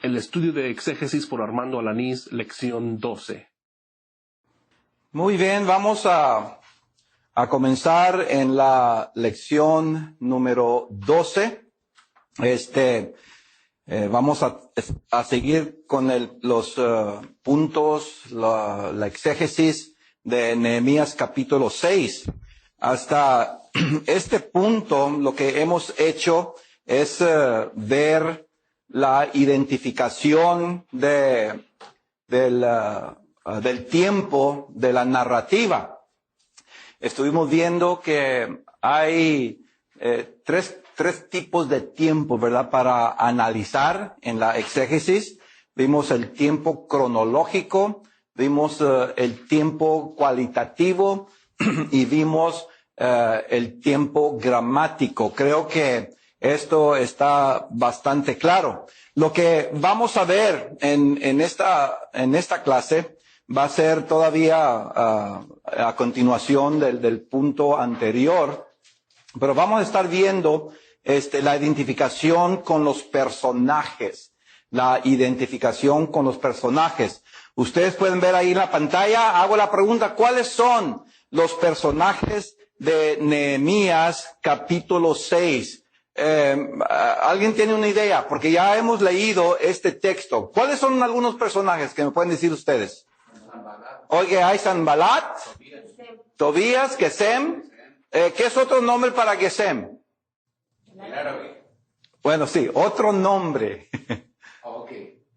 El estudio de exégesis por Armando Alanís, lección 12. Muy bien, vamos a comenzar en la lección número 12. Vamos a seguir con los puntos, la exégesis de Nehemías capítulo 6. Hasta este punto lo que hemos hecho es ver la identificación del tiempo de la narrativa. Estuvimos viendo que hay tres tipos de tiempo, ¿verdad?, para analizar en la exégesis. Vimos el tiempo cronológico, vimos el tiempo cualitativo y vimos el tiempo gramático. Creo que esto está bastante claro. Lo que vamos a ver en esta clase va a ser todavía a continuación del punto anterior, pero vamos a estar viendo la identificación con los personajes. La identificación con los personajes. Ustedes pueden ver ahí en la pantalla, hago la pregunta, ¿cuáles son los personajes de Nehemías capítulo 6? ¿Alguien tiene una idea? Porque ya hemos leído este texto. ¿Cuáles son algunos personajes que me pueden decir ustedes? Oye, hay Sanbalat, Tobías, Gesem. ¿Qué es otro nombre para Gesem? Bueno, sí, otro nombre.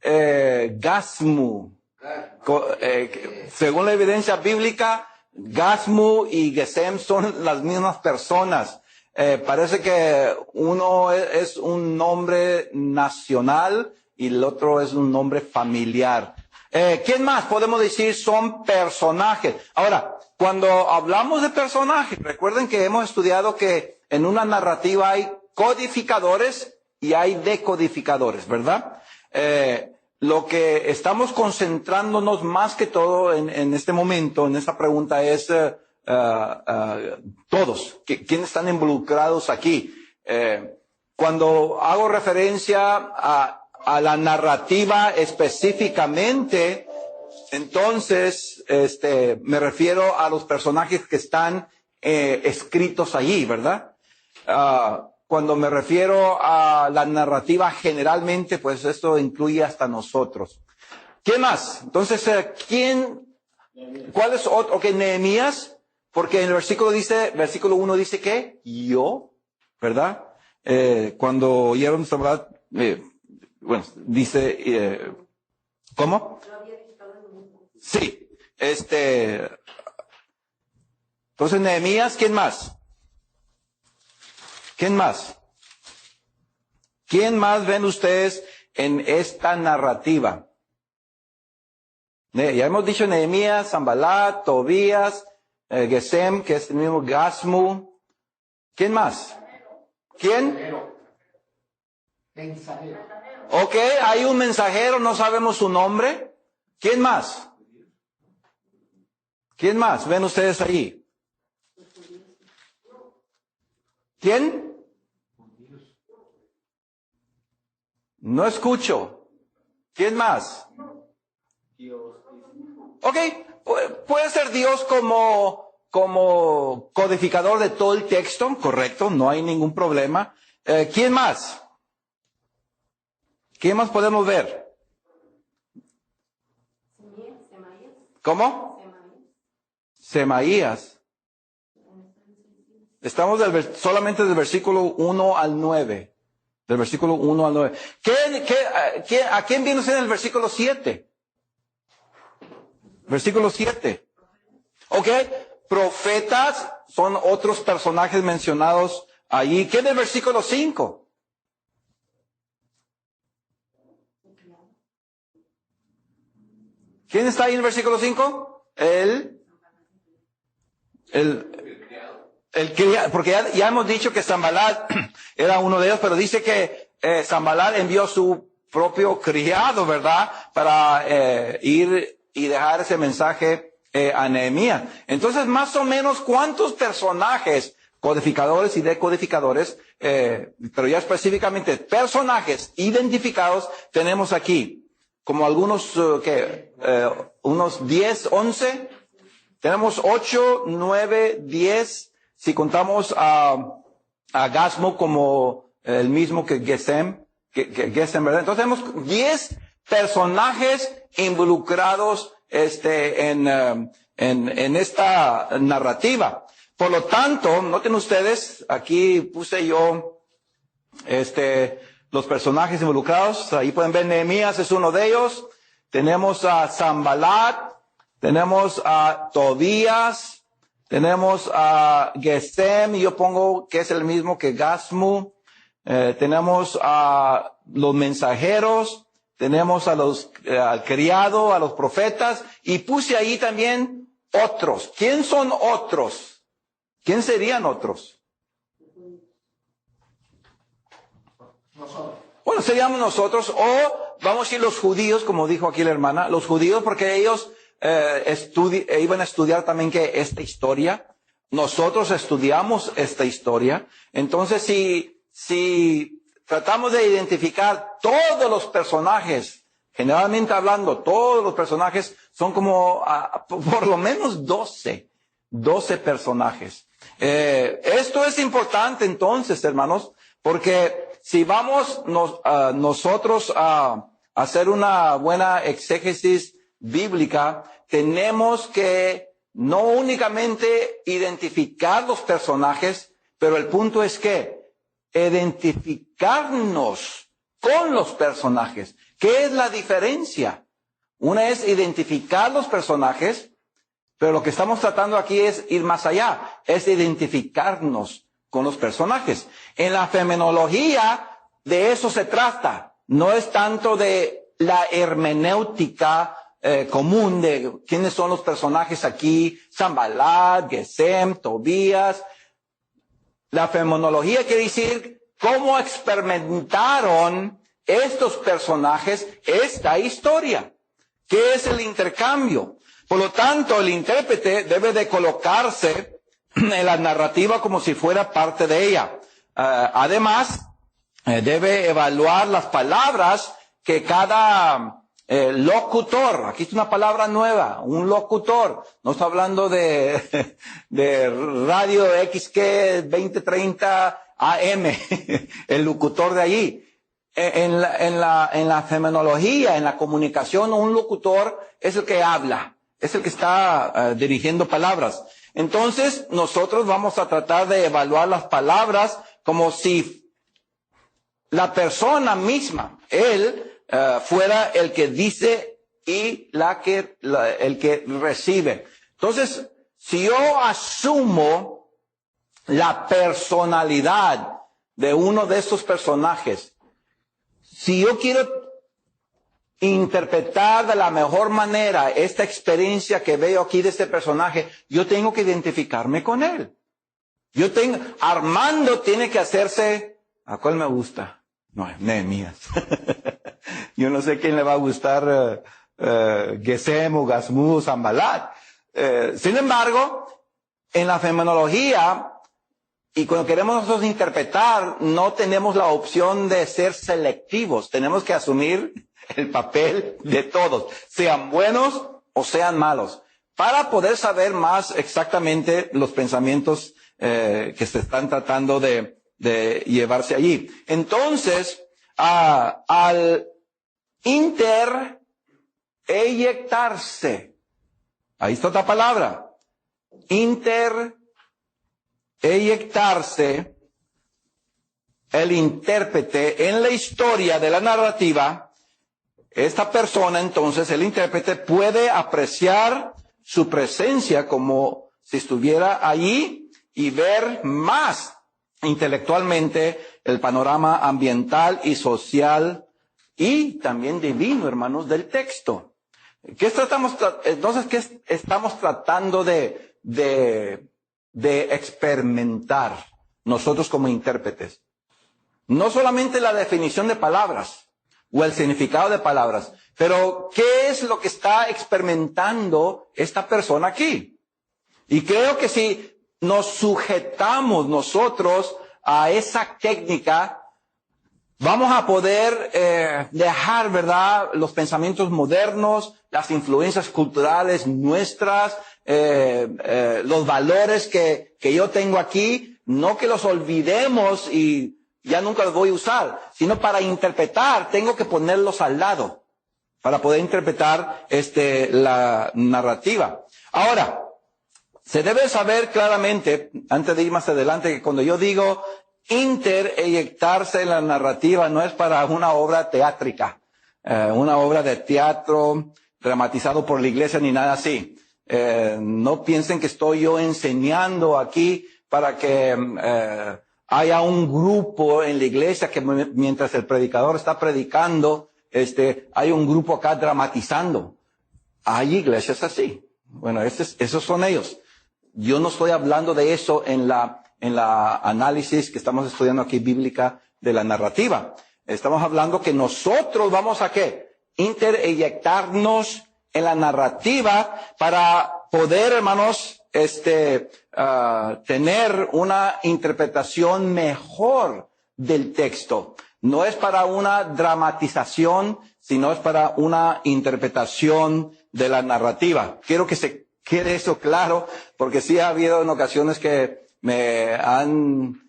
Gasmu. Según la evidencia bíblica, Gasmu y Gesem son las mismas personas. Parece que uno es un nombre nacional y el otro es un nombre familiar. ¿Quién más podemos decir son personajes? Ahora, cuando hablamos de personajes, recuerden que hemos estudiado que en una narrativa hay codificadores y hay decodificadores, ¿verdad? Lo que estamos concentrándonos más que todo en este momento, en esta pregunta, es todos. ¿Quiénes están involucrados aquí? Cuando hago referencia a la narrativa específicamente, entonces me refiero a los personajes que están escritos allí, ¿verdad? Cuando me refiero a la narrativa generalmente, pues esto incluye hasta nosotros. ¿Quién más? Entonces, ¿cuál es otro? Ok, Nehemías, porque en el versículo 1 dice que yo, ¿verdad? Cuando oyeron esta verdad, bueno, dice, ¿cómo? Sí, entonces Nehemías, ¿quién más? ¿Quién más? ¿Quién más ven ustedes en esta narrativa? Ya hemos dicho Nehemías, Sanbalat, Tobías, Gesem, que es el mismo Gasmu. ¿Quién más? ¿Quién? Mensajero. Ok, hay un mensajero, no sabemos su nombre. ¿Quién más? ¿Quién más ven ustedes ahí? ¿Quién? No escucho. ¿Quién más? Ok, puede ser Dios como codificador de todo el texto, correcto, no hay ningún problema. ¿Quién más? ¿Quién más podemos ver? ¿Cómo? Semaías. Estamos solamente del versículo 1 al 9. Del versículo 1 al 9. ¿A quién viene usted en el versículo 7? Versículo 7. Ok, profetas son otros personajes mencionados allí. ¿Qué del versículo 5? ¿Quién está ahí en el versículo 5? El criado, porque ya hemos dicho que Sanbalat era uno de ellos, pero dice que Sanbalat envió su propio criado, ¿verdad?, para ir y dejar ese mensaje a Nehemías. Entonces, más o menos, ¿cuántos personajes codificadores y decodificadores, pero ya específicamente personajes identificados tenemos aquí, como algunos, unos 10, 11, tenemos 8, 9, 10, si contamos a Gasmo como el mismo que Gesem, ¿verdad? Entonces tenemos 10 personajes involucrados en esta narrativa. Por lo tanto, noten ustedes, aquí puse yo los personajes involucrados. Ahí pueden ver, Nehemías es uno de ellos. Tenemos a Sanballat, tenemos a Tobías, tenemos a Gesem, y yo pongo que es el mismo que Gasmu. Tenemos a los mensajeros, tenemos al criado, a los profetas, y puse ahí también otros. ¿Quién son otros? ¿Quién serían otros? Bueno, seríamos nosotros, o vamos a decir los judíos, como dijo aquí la hermana, los judíos, porque ellos iban a estudiar también que esta historia. Nosotros estudiamos esta historia. Entonces, si tratamos de identificar todos los personajes, generalmente hablando, todos los personajes son como por lo menos 12 personajes. Esto es importante entonces, hermanos, porque si vamos nosotros a hacer una buena exégesis bíblica, tenemos que no únicamente identificar los personajes, pero el punto es que identificarnos con los personajes. ¿Qué es la diferencia? Una es identificar los personajes, pero lo que estamos tratando aquí es ir más allá, es identificarnos con los personajes. En la fenomenología de eso se trata, no es tanto de la hermenéutica común de quiénes son los personajes aquí, Sanballat, Gesem, Tobías. La fenomenología quiere decir cómo experimentaron estos personajes esta historia. ¿Qué es el intercambio? Por lo tanto, el intérprete debe de colocarse en la narrativa como si fuera parte de ella. Además, debe evaluar las palabras que cada locutor, aquí es una palabra nueva, un locutor, no está hablando de radio XQ 2030 AM, el locutor de allí. En la fenomenología, en la comunicación, un locutor es el que habla, es el que está dirigiendo palabras. Entonces, nosotros vamos a tratar de evaluar las palabras como si la persona misma, él, fuera el que dice y el que recibe. Entonces, si yo asumo la personalidad de uno de estos personajes, si yo quiero interpretar de la mejor manera esta experiencia que veo aquí de este personaje, yo tengo que identificarme con él. Armando tiene que hacerse, ¿a cuál me gusta? No, Nehemías. Yo no sé quién le va a gustar Gesem o Gasmu o Sanballat. Sin embargo, en la fenomenología, y cuando queremos nosotros interpretar, no tenemos la opción de ser selectivos. Tenemos que asumir el papel de todos, sean buenos o sean malos, para poder saber más exactamente los pensamientos que se están tratando de llevarse allí. Entonces, al intereyectarse, ahí está otra palabra, eyectarse, el intérprete en la historia de la narrativa, esta persona entonces, el intérprete, puede apreciar su presencia como si estuviera allí y ver más intelectualmente el panorama ambiental y social y también divino, hermanos, del texto. ¿Qué estamos tratando de experimentar nosotros como intérpretes? No solamente la definición de palabras o el significado de palabras, pero ¿qué es lo que está experimentando esta persona aquí? Y creo que si nos sujetamos nosotros a esa técnica, vamos a poder dejar, ¿verdad?, los pensamientos modernos, las influencias culturales nuestras, los valores que yo tengo aquí, no que los olvidemos y ya nunca los voy a usar, sino para interpretar, tengo que ponerlos al lado, para poder interpretar la narrativa. Ahora, se debe saber claramente, antes de ir más adelante, que cuando yo digo intereyectarse en la narrativa, no es para una obra teátrica, una obra de teatro dramatizado por la iglesia ni nada así. No piensen que estoy yo enseñando aquí para que haya un grupo en la iglesia que mientras el predicador está predicando, hay un grupo acá dramatizando. Hay iglesias así. Bueno, esos son ellos. Yo no estoy hablando de eso en la análisis que estamos estudiando aquí bíblica de la narrativa. Estamos hablando que nosotros vamos a ¿qué? Intereyectarnos en la narrativa para poder, hermanos, tener una interpretación mejor del texto. No es para una dramatización, sino es para una interpretación de la narrativa. Quiero que se quede eso claro, porque sí ha habido en ocasiones que me han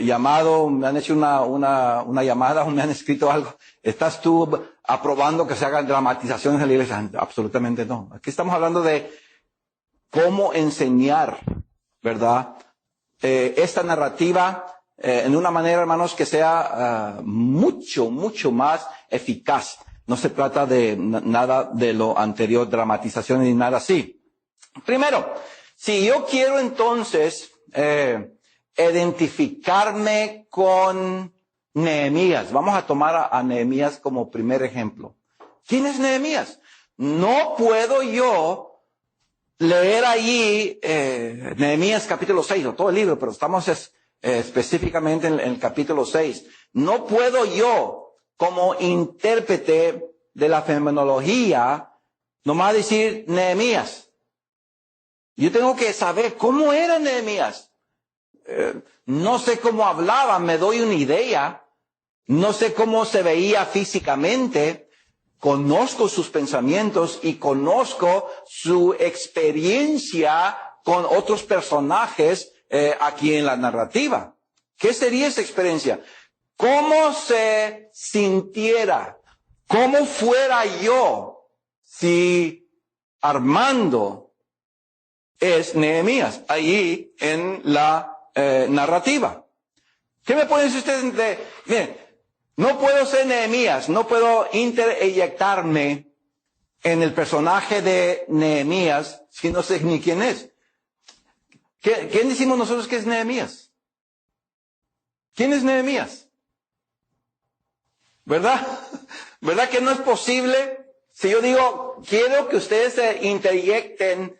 llamado, me han hecho una llamada o me han escrito algo. ¿Estás tú aprobando que se hagan dramatizaciones en la iglesia? Absolutamente no. Aquí estamos hablando de cómo enseñar, ¿verdad? Esta narrativa en una manera, hermanos, que sea mucho más eficaz. No se trata de nada de lo anterior, dramatización ni nada así. Primero, si yo quiero entonces identificarme con Nehemías, vamos a tomar a Nehemías como primer ejemplo. ¿Quién es Nehemías? No puedo yo leer allí Nehemías capítulo 6, o todo el libro, pero estamos específicamente en el capítulo 6. No puedo yo, como intérprete de la fenomenología, nomás decir Nehemías. Yo tengo que saber cómo era Nehemías. No sé cómo hablaba, me doy una idea. No sé cómo se veía físicamente. Conozco sus pensamientos y conozco su experiencia con otros personajes aquí en la narrativa. ¿Qué sería esa experiencia? ¿Cómo se sintiera? ¿Cómo fuera yo si Armando es Nehemías allí en la narrativa? ¿Qué me pueden decir ustedes? Miren, no puedo ser Nehemías, no puedo intereyectarme en el personaje de Nehemías si no sé ni quién es. ¿Quién decimos nosotros que es Nehemías? ¿Quién es Nehemías? ¿Verdad? ¿Verdad que no es posible? Si yo digo, quiero que ustedes se intereyecten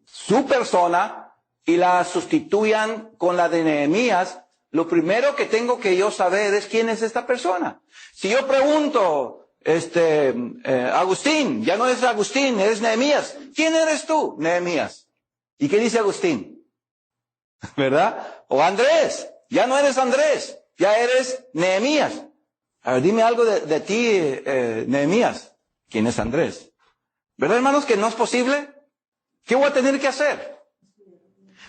su persona y la sustituyan con la de Nehemías, lo primero que tengo que yo saber es quién es esta persona. Si yo pregunto, Agustín, ya no es Agustín, eres Nehemías. ¿Quién eres tú? Nehemías. ¿Y qué dice Agustín? ¿Verdad? O Andrés, ya no eres Andrés, ya eres Nehemías. A ver, dime algo de ti, Nehemías. ¿Quién es Andrés? ¿Verdad, hermanos, que no es posible? ¿Qué voy a tener que hacer?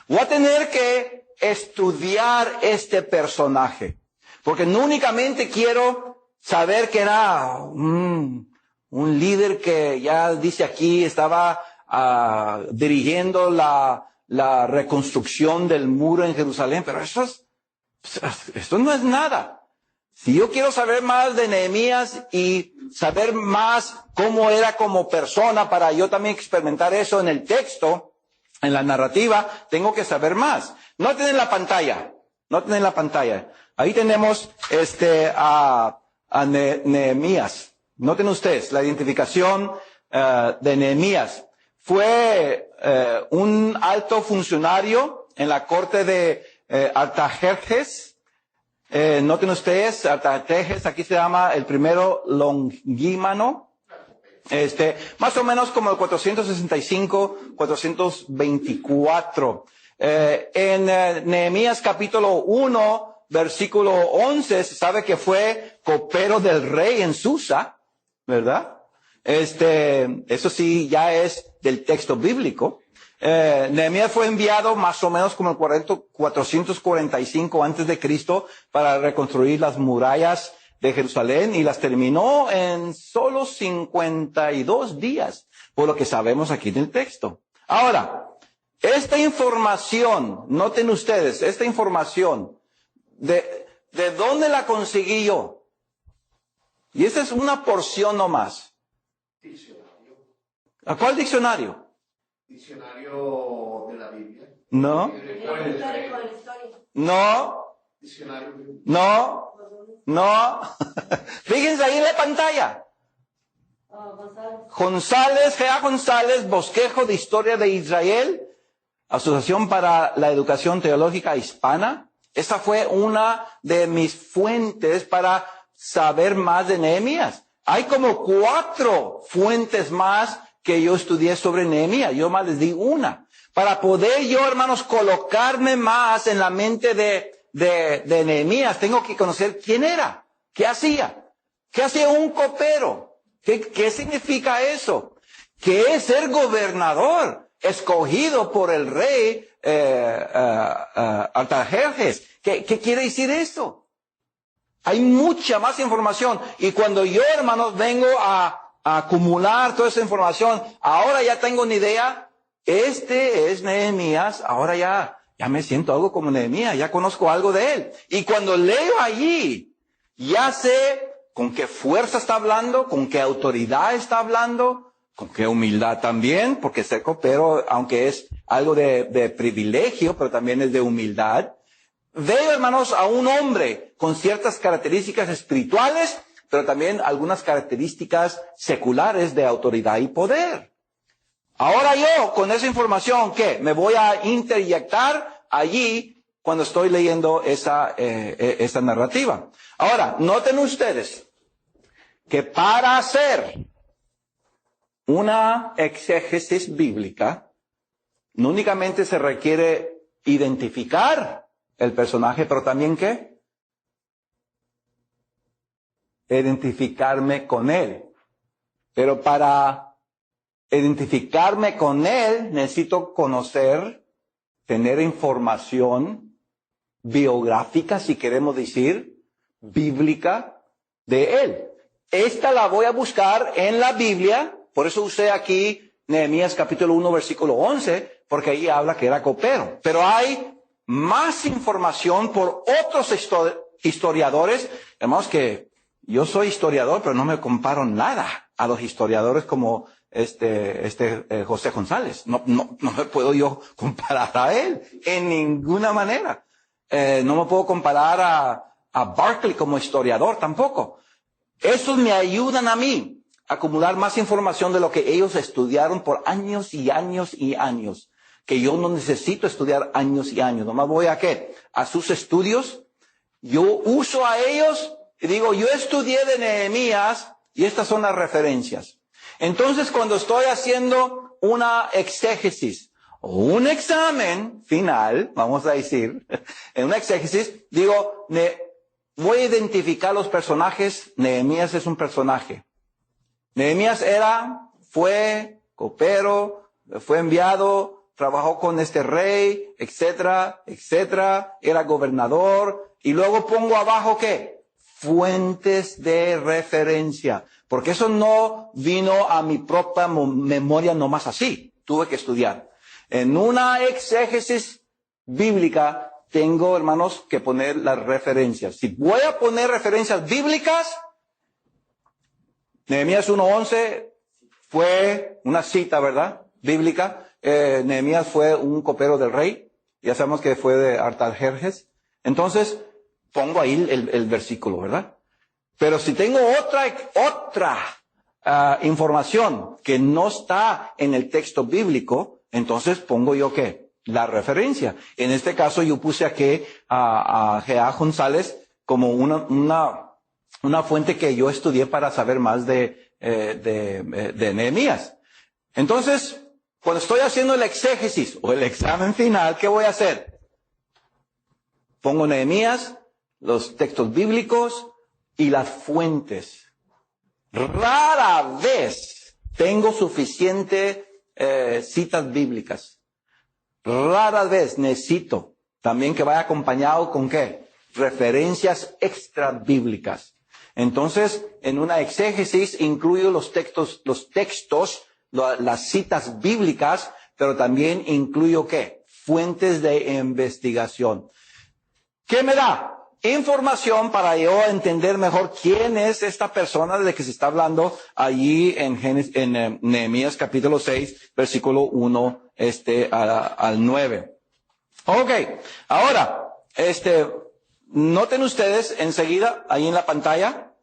Voy a tener que estudiar este personaje. Porque no únicamente quiero saber que era un líder que ya dice aquí estaba dirigiendo la reconstrucción del muro en Jerusalén, pero esto no es nada. Si yo quiero saber más de Nehemías y saber más cómo era como persona para yo también experimentar eso en el texto, en la narrativa, tengo que saber más. Noten en la pantalla. Ahí tenemos a Nehemías. Noten ustedes la identificación de Nehemías. Fue un alto funcionario en la corte de Artajerjes. Noten ustedes, Artajerjes, aquí se llama el primero Longímano. Más o menos como el 465, 424. En Nehemías capítulo 1, versículo 11, se sabe que fue copero del rey en Susa, ¿verdad? Eso sí, ya es del texto bíblico. Nehemías fue enviado más o menos como el 445 antes de Cristo para reconstruir las murallas de Jerusalén y las terminó en solo 52 días, por lo que sabemos aquí del texto. Ahora, esta información, noten ustedes, esta información, ¿de dónde la conseguí yo? Y esta es una porción nomás. Diccionario. ¿A cuál diccionario? Diccionario de la Biblia. No. No. Diccionario bíblico. No. No. Fíjense ahí en la pantalla. González, G.A. González, Bosquejo de Historia de Israel, Asociación para la Educación Teológica Hispana. Esa fue una de mis fuentes para saber más de Nehemías. Hay como 4 fuentes más que yo estudié sobre Nehemías. Yo más les di una. Para poder yo, hermanos, colocarme más en la mente de Nehemías, tengo que conocer quién era, qué hacía un copero, qué significa eso, qué es ser gobernador escogido por el rey Artajerjes. ¿Qué quiere decir eso? Hay mucha más información y cuando yo, hermanos, vengo a acumular toda esa información, ahora ya tengo una idea. Este es Nehemías, ahora ya me siento algo como Nehemías, ya conozco algo de él. Y cuando leo allí, ya sé con qué fuerza está hablando, con qué autoridad está hablando, con qué humildad también, porque ser copero, aunque es algo de privilegio, pero también es de humildad. Veo, hermanos, a un hombre con ciertas características espirituales, pero también algunas características seculares de autoridad y poder. Ahora yo, con esa información, ¿qué? Me voy a interyectar allí cuando estoy leyendo esa narrativa. Ahora, noten ustedes que para hacer una exégesis bíblica, no únicamente se requiere identificar el personaje, pero también ¿qué? Identificarme con él. Pero para identificarme con él, necesito conocer, tener información biográfica, si queremos decir, bíblica de él. Esta la voy a buscar en la Biblia, por eso usé aquí Nehemías capítulo 1, versículo 11, porque ahí habla que era copero. Pero hay más información por otros historiadores, además que yo soy historiador, pero no me comparo nada a los historiadores como José González. No me puedo yo comparar a él en ninguna manera. No me puedo comparar a Barclay como historiador tampoco. Esos me ayudan a mí a acumular más información de lo que ellos estudiaron por años y años y años. Que yo no necesito estudiar años y años. Nomás voy a ¿qué? A sus estudios. Yo uso a ellos y digo, yo estudié de Nehemías y estas son las referencias. Entonces, cuando estoy haciendo una exégesis o un examen final, vamos a decir, en una exégesis, digo, voy a identificar los personajes. Nehemías es un personaje. Nehemías fue copero, fue enviado, trabajó con este rey, etcétera, etcétera, era gobernador, y luego pongo abajo, ¿qué? Fuentes de referencia. Porque eso no vino a mi propia memoria nomás así. Tuve que estudiar. En una exégesis bíblica tengo, hermanos, que poner las referencias. Si voy a poner referencias bíblicas, Nehemías 1:11 fue una cita, ¿verdad? Bíblica. Nehemías fue un copero del rey. Ya sabemos que fue de Artajerjes. Entonces, pongo ahí el versículo, ¿verdad? Pero si tengo otra información que no está en el texto bíblico, entonces pongo yo ¿qué? La referencia. En este caso yo puse aquí a G.A. González como una fuente que yo estudié para saber más de de Nehemías. Entonces, cuando estoy haciendo el exégesis o el examen final, ¿qué voy a hacer? Pongo Nehemías, los textos bíblicos y las fuentes. Rara vez tengo suficiente citas bíblicas. Rara vez necesito también que vaya acompañado con ¿qué? Referencias extra bíblicas. Entonces, en una exégesis incluyo los textos, las citas bíblicas, pero también incluyo ¿qué? Fuentes de investigación. ¿Qué me da? Información para yo entender mejor quién es esta persona de la que se está hablando allí en Nehemías capítulo 6, versículo 1 al 9. Ok, ahora, noten ustedes enseguida ahí en la pantalla.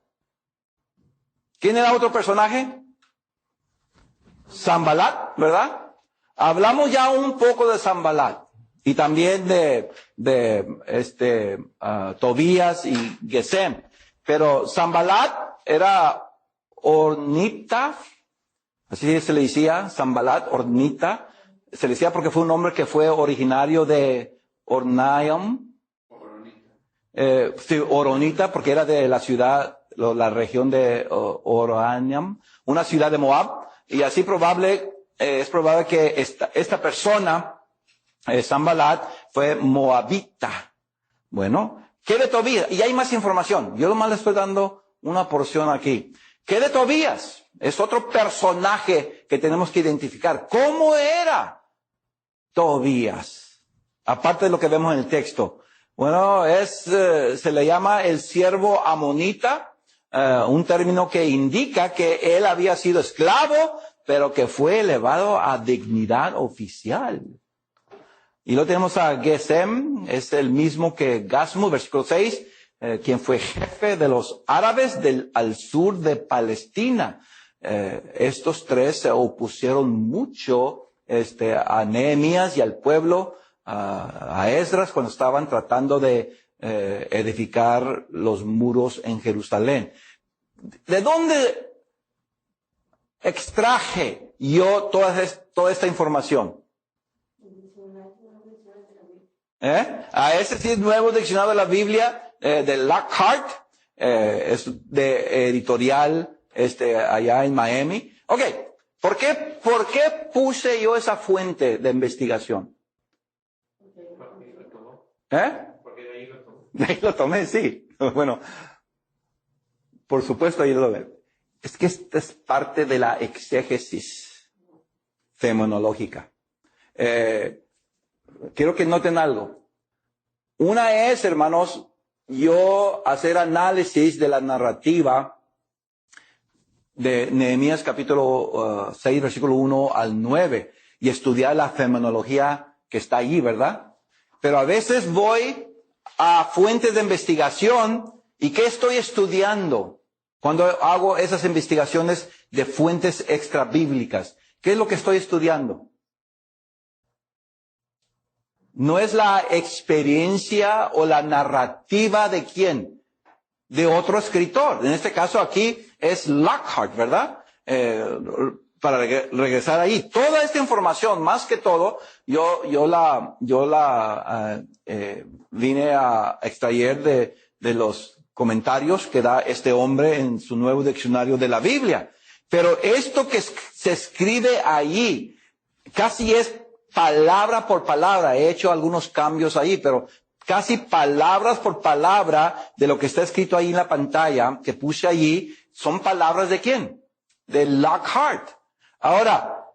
¿Quién era otro personaje? Sanbalat, ¿verdad? Hablamos ya un poco de Sanbalat. Y también de Tobías y Gesem. Pero Sanbalat era ornita, así se le decía, Sanbalat, ornita. Se le decía porque fue un hombre que fue originario de Ornaiam. Sí, Oronita, porque era de la ciudad, la región de Oraniam, una ciudad de Moab. Y así es probable que esta persona, Sanbalat, fue moabita. Bueno, ¿qué de Tobías? Y hay más información. Yo nomás le estoy dando una porción aquí. ¿Qué de Tobías? Es otro personaje que tenemos que identificar. ¿Cómo era Tobías? Aparte de lo que vemos en el texto. Bueno, se le llama el siervo amonita, un término que indica que él había sido esclavo, pero que fue elevado a dignidad oficial. Y lo tenemos a Gesem, es el mismo que Gasmu, versículo 6, quien fue jefe de los árabes al sur de Palestina. Estos tres se opusieron mucho a Nehemías y al pueblo, a Esdras, cuando estaban tratando de edificar los muros en Jerusalén. ¿De dónde extraje yo toda esta información? A ese sí es nuevo diccionario de la Biblia, de Lockhart, es de editorial, allá en Miami. Ok, ¿por qué puse yo esa fuente de investigación? Porque de ahí lo tomé. De ahí lo tomé, sí. Bueno, por supuesto ahí lo veo. Es que esta es parte de la exégesis fenomenológica. Quiero que noten algo. Una es, hermanos, yo hacer análisis de la narrativa de Nehemías capítulo 6, versículo 1 al 9, y estudiar la fenomenología que está allí, ¿verdad? Pero a veces voy a fuentes de investigación, ¿y qué estoy estudiando cuando hago esas investigaciones de fuentes extra bíblicas? ¿Qué es lo que estoy estudiando? No es la experiencia o la narrativa de quién, de otro escritor. En este caso aquí es Lockhart, ¿verdad? Para regresar ahí. Toda esta información, más que todo, yo la vine a extraer de los comentarios que da este hombre en su nuevo diccionario de la Biblia. Pero esto que se escribe allí, casi es palabra por palabra. He hecho algunos cambios ahí, pero casi palabras por palabra de lo que está escrito ahí en la pantalla que puse allí, son palabras de quién? De Lockhart. Ahora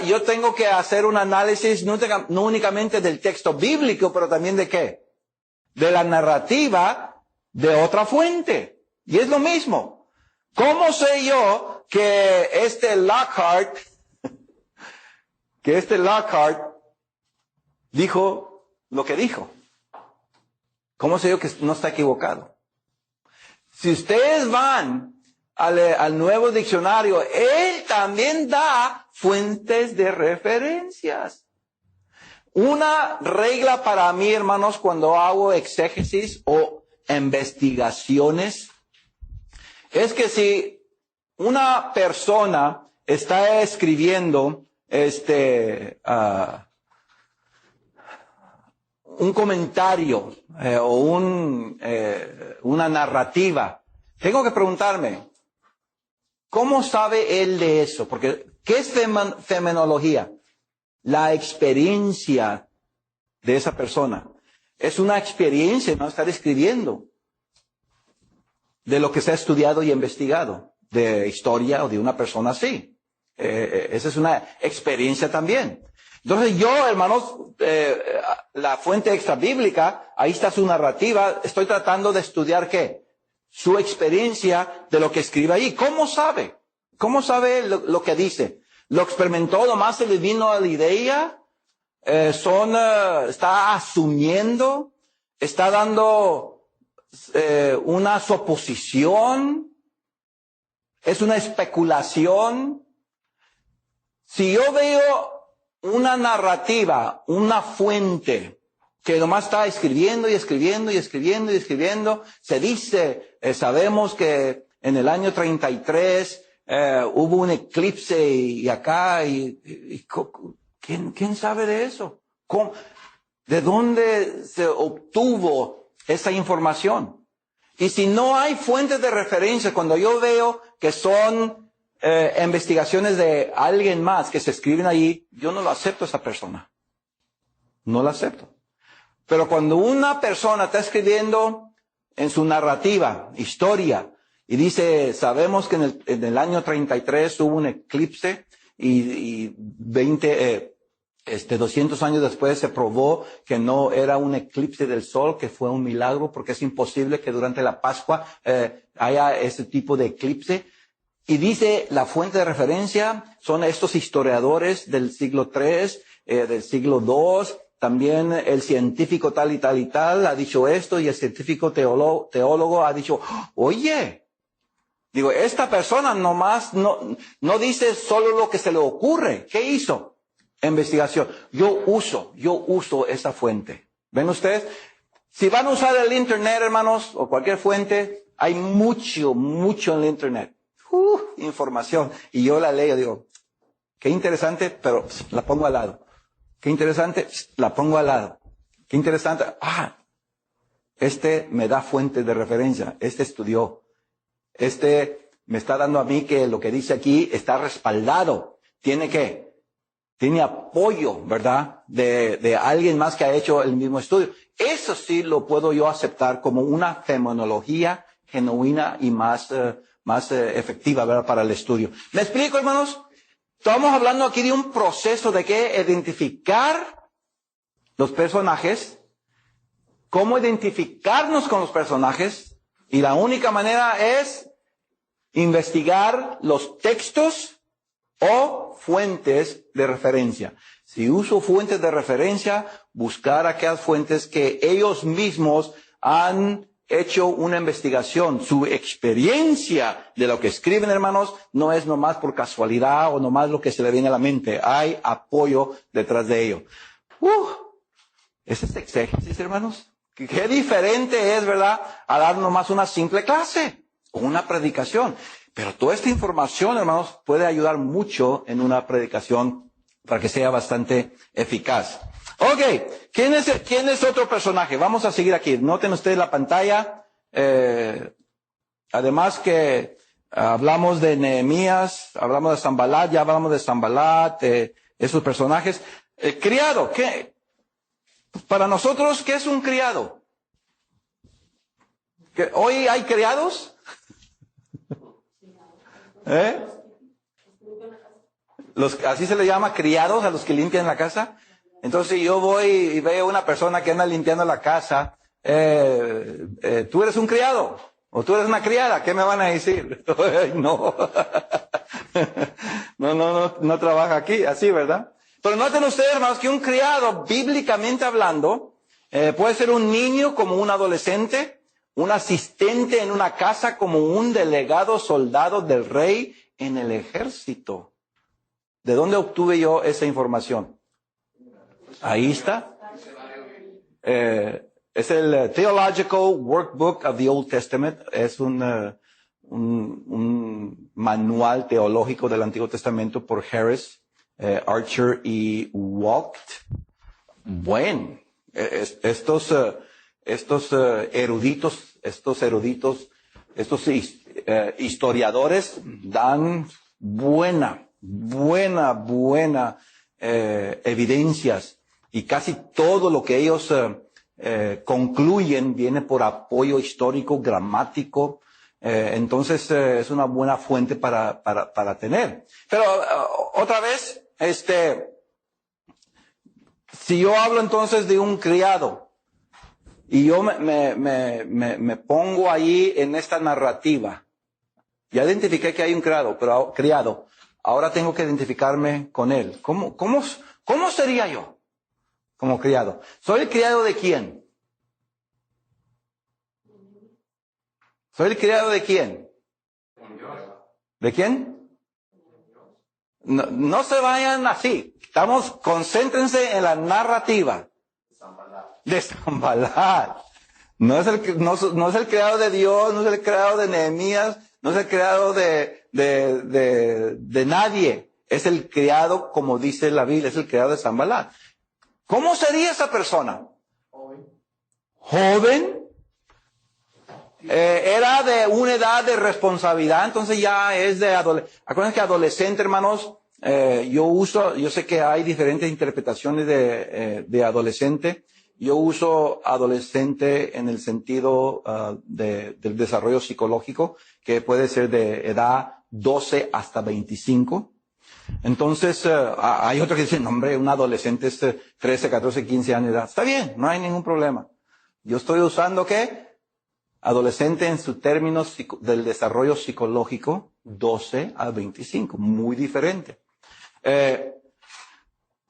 yo tengo que hacer un análisis no únicamente del texto bíblico, pero también de qué? De la narrativa de otra fuente. Y es lo mismo. ¿Cómo sé yo que este Lockhart dijo lo que dijo? ¿Cómo sé yo que no está equivocado? Si ustedes van al nuevo diccionario, él también da fuentes de referencias. Una regla para mí, hermanos, cuando hago exégesis o investigaciones, es que si una persona está escribiendo un comentario o una narrativa, tengo que preguntarme, ¿cómo sabe él de eso? Porque, ¿qué es fenomenología? La experiencia de esa persona. Es una experiencia, no estar escribiendo de lo que se ha estudiado y investigado, de historia o de una persona así. Esa es una experiencia también. Entonces yo, hermanos, la fuente extrabíblica, ahí está su narrativa, estoy tratando de estudiar ¿qué? Su experiencia de lo que escribe ahí. ¿Cómo sabe? ¿Cómo sabe lo que dice? ¿Lo experimentó? ¿Nomás se le vino a la idea? ¿Está asumiendo? ¿Está dando una suposición? ¿Es una especulación? Si yo veo una narrativa, una fuente, que nomás está escribiendo y escribiendo y escribiendo y escribiendo, se dice, sabemos que en el año 33 hubo un eclipse y acá, ¿quién sabe de eso? ¿De dónde se obtuvo esa información? Y si no hay fuentes de referencia, cuando yo veo que son investigaciones de alguien más que se escriben ahí, yo no lo acepto a esa persona. No lo acepto. Pero cuando una persona está escribiendo en su narrativa, historia, y dice, sabemos que en el año 33 hubo un eclipse y 200 años después se probó que no era un eclipse del sol, que fue un milagro, porque es imposible que durante la Pascua haya ese tipo de eclipse. Y dice, la fuente de referencia son estos historiadores del siglo III, del siglo II, también el científico tal y tal y tal ha dicho esto, y el científico teólogo ha dicho, oye, digo, esta persona nomás no dice solo lo que se le ocurre. ¿Qué hizo? Investigación. Yo uso esa fuente. ¿Ven ustedes? Si van a usar el Internet, hermanos, o cualquier fuente, hay mucho en el Internet. Información. Y yo la leo, digo, qué interesante, pero la pongo al lado. Qué interesante, la pongo al lado. Qué interesante. Me da fuente de referencia. Estudió. Me está dando a mí que lo que dice aquí está respaldado. Tiene apoyo, ¿verdad? De alguien más que ha hecho el mismo estudio. Eso sí lo puedo yo aceptar como una fenomenología genuina y más efectiva, ¿verdad? Para el estudio. ¿Me explico, hermanos? Estamos hablando aquí de un proceso de identificar los personajes, cómo identificarnos con los personajes, y la única manera es investigar los textos o fuentes de referencia. Si uso fuentes de referencia, buscar aquellas fuentes que ellos mismos han hecho una investigación. Su experiencia de lo que escriben, hermanos, no es nomás por casualidad o nomás lo que se le viene a la mente. Hay apoyo detrás de ello. Ese es exégesis, hermanos. Qué diferente es, ¿verdad?, a dar nomás una simple clase o una predicación. Pero toda esta información, hermanos, puede ayudar mucho en una predicación para que sea bastante eficaz. Ok, ¿quién es otro personaje? Vamos a seguir aquí. Noten ustedes la pantalla. Además que hablamos de Nehemías, hablamos de Sanbalat, ya hablamos de Sanbalat, esos personajes. Criado, ¿qué? Para nosotros, ¿qué es un criado? ¿Hoy hay criados? Así se le llama, criados, a los que limpian la casa. Entonces yo voy y veo una persona que anda limpiando la casa. ¿Tú eres un criado? ¿O tú eres una criada? ¿Qué me van a decir? No. No trabaja aquí, así, ¿verdad? Pero noten ustedes, hermanos, que un criado, bíblicamente hablando, puede ser un niño como un adolescente, un asistente en una casa como un delegado soldado del rey en el ejército. ¿De dónde obtuve yo esa información? Ahí está. Es el Theological Workbook of the Old Testament. Es un un manual teológico del Antiguo Testamento por Harris, Archer y Walkt. Bueno, estos eruditos, estos historiadores dan buena evidencias, y casi todo lo que ellos concluyen viene por apoyo histórico, gramático. Entonces es una buena fuente para tener. Pero otra vez, si yo hablo entonces de un criado y yo me pongo ahí en esta narrativa, ya identifiqué que hay un criado, ahora tengo que identificarme con él. ¿Cómo sería yo como criado? ¿Soy el criado de quién? ¿Soy el criado de quién? ¿De quién? No se vayan así. Concéntrense en la narrativa. De Sanballat. No es el criado de Dios, no es el criado de Nehemías, no es el criado de nadie. Es el criado, como dice la Biblia, es el criado de Sanballat. ¿Cómo sería esa persona? Joven. Era de una edad de responsabilidad, entonces ya es de adolescente. Acuérdense que adolescente, hermanos, yo sé que hay diferentes interpretaciones de adolescente. Yo uso adolescente en el sentido del desarrollo psicológico, que puede ser de edad 12 hasta 25. Entonces, hay otros que dicen, no, hombre, un adolescente es 13, 14, 15 años de edad. Está bien, no hay ningún problema. Yo estoy usando, ¿qué? Adolescente en sus términos del desarrollo psicológico, 12 a 25, muy diferente.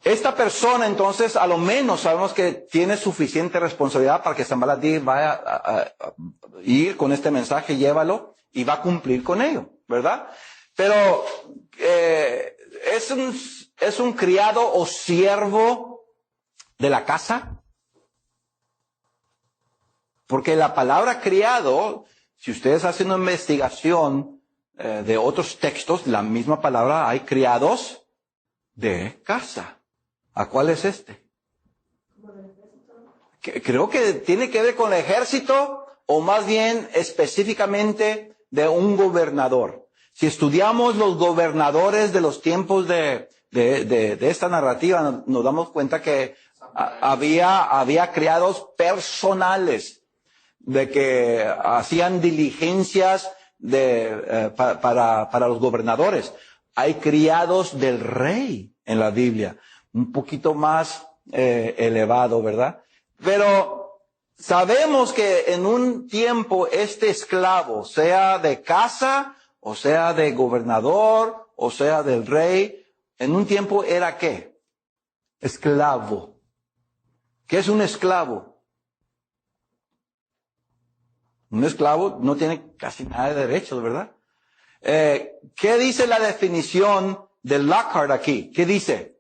Esta persona, entonces, a lo menos sabemos que tiene suficiente responsabilidad para que Sanballat vaya a ir con este mensaje, llévalo, y va a cumplir con ello, ¿verdad? Pero es un criado o siervo de la casa. Porque la palabra criado, si ustedes hacen una investigación de otros textos, la misma palabra, hay criados de casa. ¿A cuál es este? Creo que tiene que ver con el ejército, o más bien específicamente de un gobernador. Si estudiamos los gobernadores de los tiempos de esta narrativa, nos damos cuenta que había criados personales, de que hacían diligencias para los gobernadores. Hay criados del rey en la Biblia, un poquito más elevado, ¿verdad? Pero sabemos que en un tiempo este esclavo, sea de casa, o sea de gobernador, o sea del rey, en un tiempo era ¿qué? Esclavo. ¿Qué es un esclavo? Un esclavo no tiene casi nada de derechos, ¿verdad? ¿Qué dice la definición de Lockhart aquí? ¿Qué dice?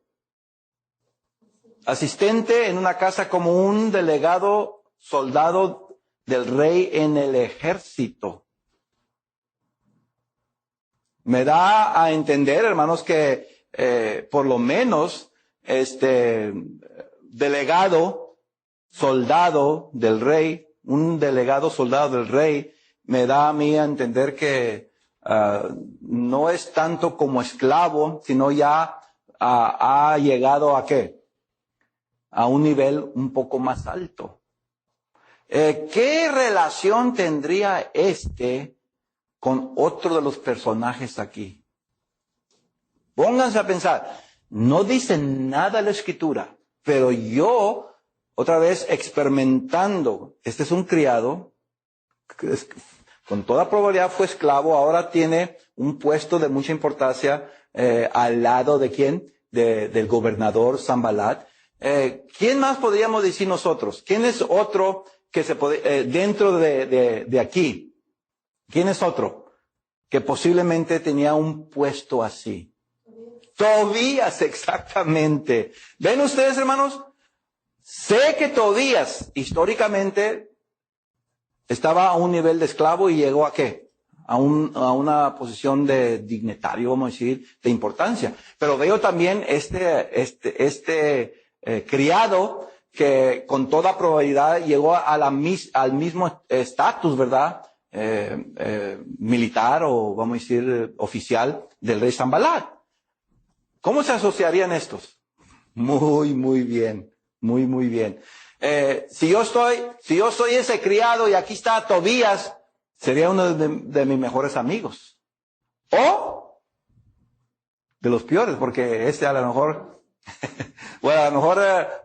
Asistente en una casa como un delegado soldado del rey en el ejército. Me da a entender, hermanos, que por lo menos delegado soldado del rey, un delegado soldado del rey, me da a mí a entender que no es tanto como esclavo, sino ya ha llegado a ¿qué? A un nivel un poco más alto. ¿Qué relación tendría con otro de los personajes aquí? Pónganse a pensar. No dice nada la Escritura, pero yo, otra vez experimentando, este es un criado, con toda probabilidad fue esclavo, ahora tiene un puesto de mucha importancia al lado de ¿quién? Del gobernador Sanballat. ¿Quién más podríamos decir nosotros? ¿Quién es otro que se puede, dentro de aquí? ¿Quién es otro que posiblemente tenía un puesto así? Tobías, exactamente. ¿Ven ustedes, hermanos? Sé que Tobías, históricamente, estaba a un nivel de esclavo y llegó a ¿qué? a una posición de dignitario, vamos a decir, de importancia. Pero veo también criado que con toda probabilidad llegó al mismo estatus, ¿verdad? Militar o vamos a decir oficial del rey Sanbalat. ¿Cómo se asociarían estos? Muy bien, muy bien. Si yo soy ese criado y aquí está Tobías, sería uno de mis mejores amigos. O de los peores, porque a lo mejor, bueno, a lo mejor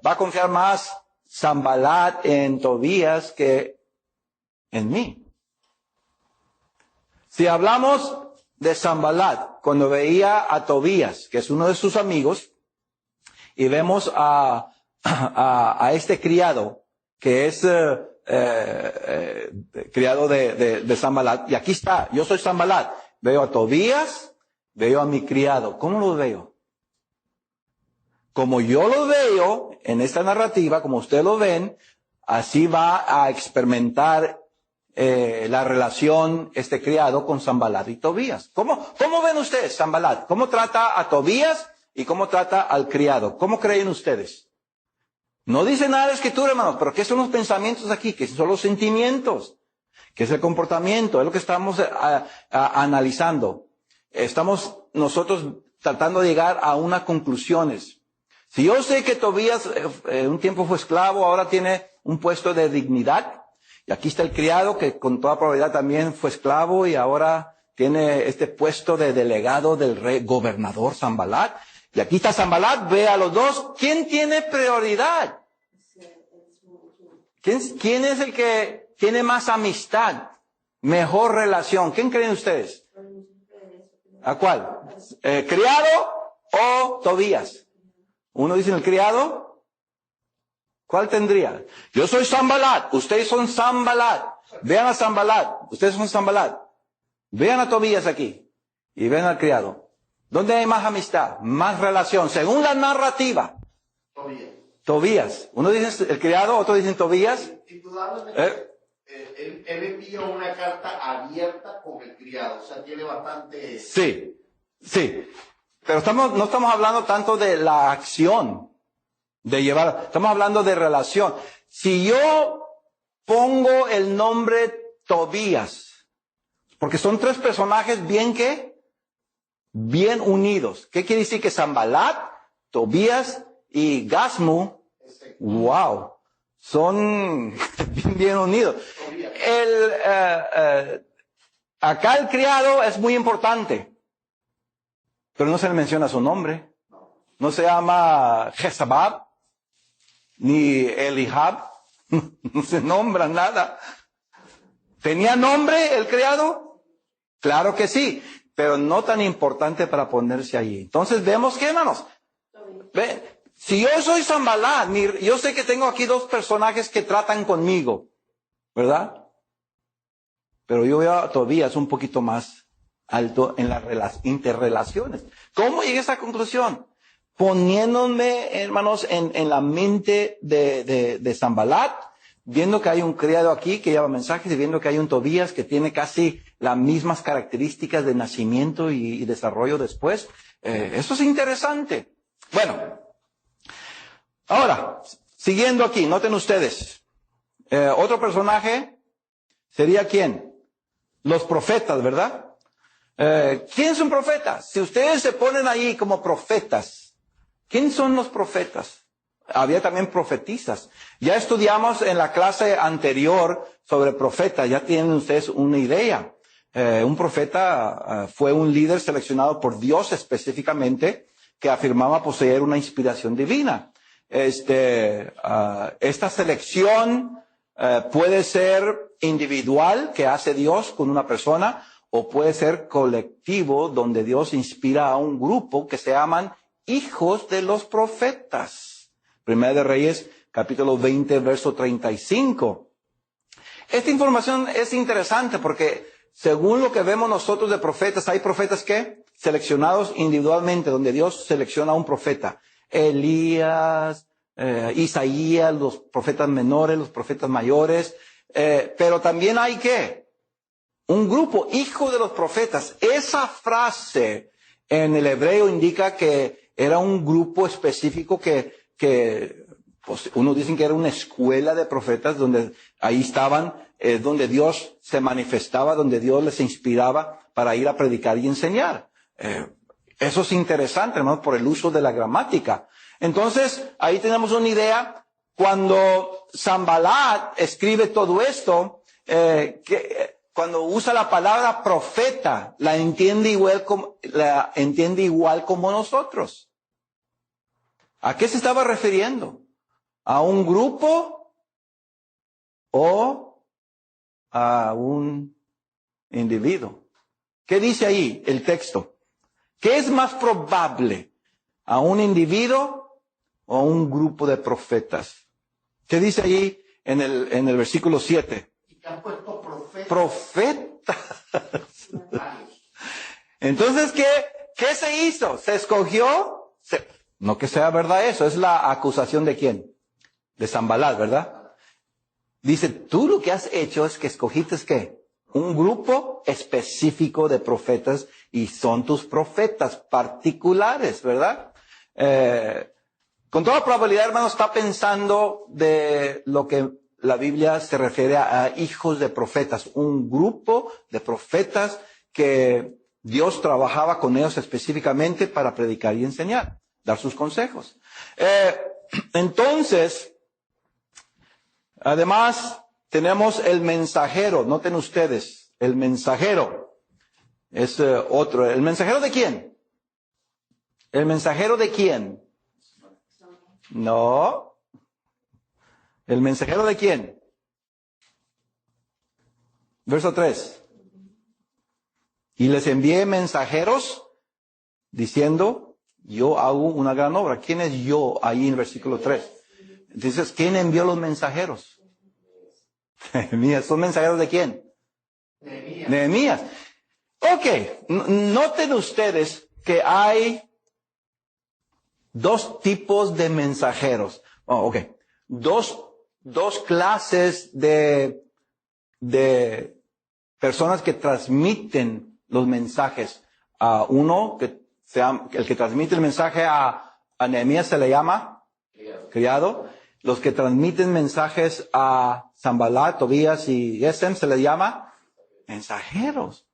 va a confiar más Sanbalat en Tobías que en mí. Si hablamos de Sanbalat, cuando veía a Tobías, que es uno de sus amigos, y vemos a este criado, que es criado de Sanbalat, y aquí está, yo soy Sanbalat, veo a Tobías, veo a mi criado. ¿Cómo lo veo? Como yo lo veo en esta narrativa, como ustedes lo ven, así va a experimentar la relación este criado con Sanbalat y Tobías. ¿Cómo ven ustedes Sanbalat? ¿Cómo trata a Tobías y cómo trata al criado? ¿Cómo creen ustedes? No dice nada la Escritura, hermanos, pero ¿qué son los pensamientos aquí? ¿Qué son los sentimientos? ¿Qué es el comportamiento? Es lo que estamos analizando. Estamos nosotros tratando de llegar a unas conclusiones. Si yo sé que Tobías un tiempo fue esclavo, ahora tiene un puesto de dignidad, y aquí está el criado que con toda probabilidad también fue esclavo y ahora tiene este puesto de delegado del rey gobernador Sanbalat. Y aquí está Sanbalat, ve a los dos. ¿Quién tiene prioridad? ¿Quién es el que tiene más amistad? Mejor relación. ¿Quién creen ustedes? ¿A cuál? ¿Criado o Tobías? Uno dice el criado. ¿Cuál tendría? Yo soy Sanbalat, ustedes son Sanbalat. Vean a Sanbalat, ustedes son Sanbalat. Vean a Tobías aquí y vean al criado. ¿Dónde hay más amistad? Más relación, según la narrativa. Tobías. Uno dice el criado, otro dice Tobías. Indudablemente, él envía una carta abierta con el criado, o sea, tiene bastante... Sí. Pero no estamos hablando tanto de la acción. Estamos hablando de relación. Si yo pongo el nombre Tobías, porque son tres personajes bien unidos. ¿Qué quiere decir? Que Sanbalat, Tobías y Gasmu, wow, son bien unidos. Acá el criado es muy importante, pero no se le menciona su nombre. No se llama Jezabab, ni Elihab, no se nombra nada. ¿Tenía nombre el criado? Claro que sí, pero no tan importante para ponerse allí. Entonces vemos que, hermanos, si yo soy Sanbalat, yo sé que tengo aquí dos personajes que tratan conmigo, ¿verdad? Pero yo veo a Tobías un poquito más alto en las interrelaciones. ¿Cómo llegué a esa conclusión? Poniéndome, hermanos, en la mente de Sanbalat, viendo que hay un criado aquí que lleva mensajes y viendo que hay un Tobías que tiene casi las mismas características de nacimiento y desarrollo después. Eso es interesante. Bueno, ahora, siguiendo aquí, noten ustedes, otro personaje sería ¿quién? Los profetas, ¿verdad? ¿Quién son profetas? Si ustedes se ponen ahí como profetas, ¿quién son los profetas? Había también profetisas. Ya estudiamos en la clase anterior sobre profetas, ya tienen ustedes una idea. Un profeta fue un líder seleccionado por Dios específicamente que afirmaba poseer una inspiración divina. Esta selección puede ser individual, que hace Dios con una persona, o puede ser colectivo, donde Dios inspira a un grupo que se llaman hijos de los profetas. Primera de Reyes, capítulo 20, verso 35. Esta información es interesante porque según lo que vemos nosotros de profetas, hay profetas que seleccionados individualmente, donde Dios selecciona a un profeta. Elías, Isaías, los profetas menores, los profetas mayores, pero también hay ¿qué? Un grupo, hijo de los profetas. Esa frase en el hebreo indica que era un grupo específico que pues, unos dicen que era una escuela de profetas donde ahí estaban, donde Dios se manifestaba, donde Dios les inspiraba para ir a predicar y enseñar. Eso es interesante, hermano, por el uso de la gramática. Entonces, ahí tenemos una idea. Cuando Sanballat escribe todo esto, cuando usa la palabra profeta, la entiende igual como nosotros. ¿A qué se estaba refiriendo? ¿A un grupo o a un individuo? ¿Qué dice ahí el texto? ¿Qué es más probable? ¿A un individuo o a un grupo de profetas? ¿Qué dice ahí en el versículo 7? ¿Y qué han puesto profetas? Profetas. Entonces, ¿qué se hizo? ¿Se escogió? No que sea verdad eso, es la acusación de quién? De Sanballat, ¿verdad? Dice, tú lo que has hecho es que escogiste, ¿qué? Un grupo específico de profetas y son tus profetas particulares, ¿verdad? Con toda probabilidad, hermano, está pensando de lo que la Biblia se refiere a hijos de profetas, un grupo de profetas que Dios trabajaba con ellos específicamente para predicar y enseñar, dar sus consejos. Entonces, además, tenemos el mensajero. Noten ustedes, el mensajero es otro. ¿El mensajero de quién? ¿El mensajero de quién? No. ¿El mensajero de quién? Verso 3. Y les envié mensajeros diciendo, yo hago una gran obra. ¿Quién es yo ahí en versículo 3? Entonces, ¿quién envió los mensajeros? Nehemías. ¿Son mensajeros de quién? Nehemías. Ok, noten ustedes que hay dos tipos de mensajeros. Dos clases de personas que transmiten los mensajes. Uno, el que transmite el mensaje a Nehemías se le llama criado. Los que transmiten mensajes a Sanballat, Tobías y Gesem se les llama mensajeros.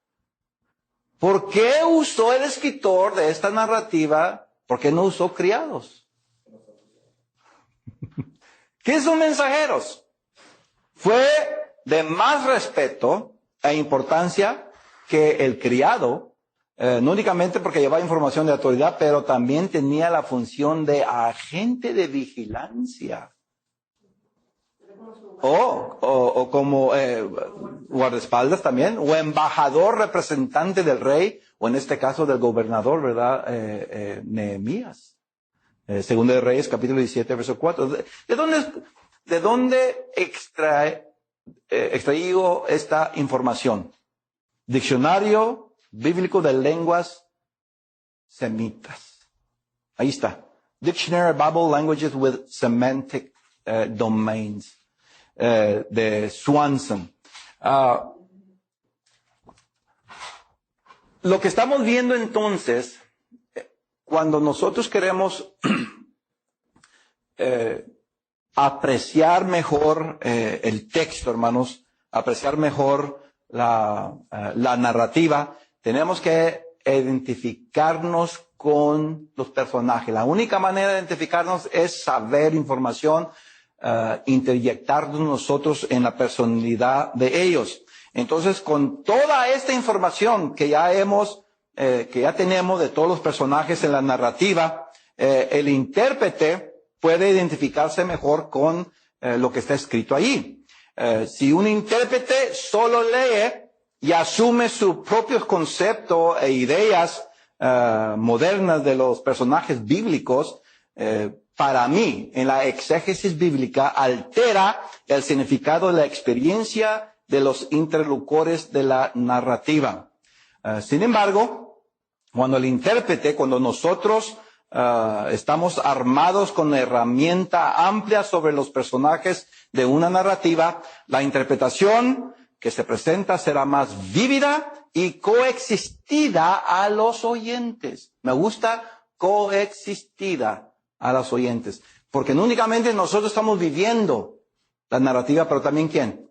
¿Por qué usó el escritor de esta narrativa? ¿Por qué no usó criados? ¿Qué son mensajeros? Fue de más respeto e importancia que el criado, no únicamente porque llevaba información de autoridad, pero también tenía la función de agente de vigilancia. O como guardaespaldas también, o embajador representante del rey, o en este caso del gobernador, ¿verdad? Nehemías. Segunda de Reyes, capítulo 17, verso 4. ¿De dónde extraído esta información? Diccionario bíblico de lenguas semitas. Ahí está. Dictionary of Bible Languages with Semantic Domains. De Swanson. Lo que estamos viendo entonces, cuando nosotros queremos apreciar mejor el texto, hermanos, apreciar mejor la narrativa, tenemos que identificarnos con los personajes. La única manera de identificarnos es saber información, interyectarnos nosotros en la personalidad de ellos. Entonces, con toda esta información que ya tenemos de todos los personajes en la narrativa, el intérprete puede identificarse mejor con lo que está escrito ahí. Si un intérprete solo lee y asume sus propios conceptos e ideas modernas de los personajes bíblicos, para mí, en la exégesis bíblica, altera el significado de la experiencia de los interlocutores de la narrativa. Sin embargo, cuando nosotros estamos armados con una herramienta amplia sobre los personajes de una narrativa, la interpretación que se presenta será más vívida y coexistida a los oyentes. Me gusta coexistida a los oyentes. Porque no únicamente nosotros estamos viviendo la narrativa, pero también ¿quién?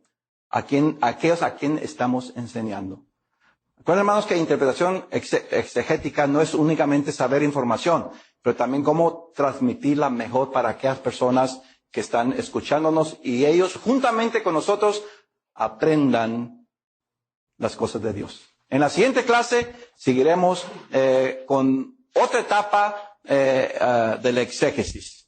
Aquellos a quien estamos enseñando. Recuerden, hermanos, que interpretación exegética no es únicamente saber información, pero también cómo transmitirla mejor para aquellas personas que están escuchándonos y ellos, juntamente con nosotros, aprendan las cosas de Dios. En la siguiente clase seguiremos con otra etapa de la exégesis.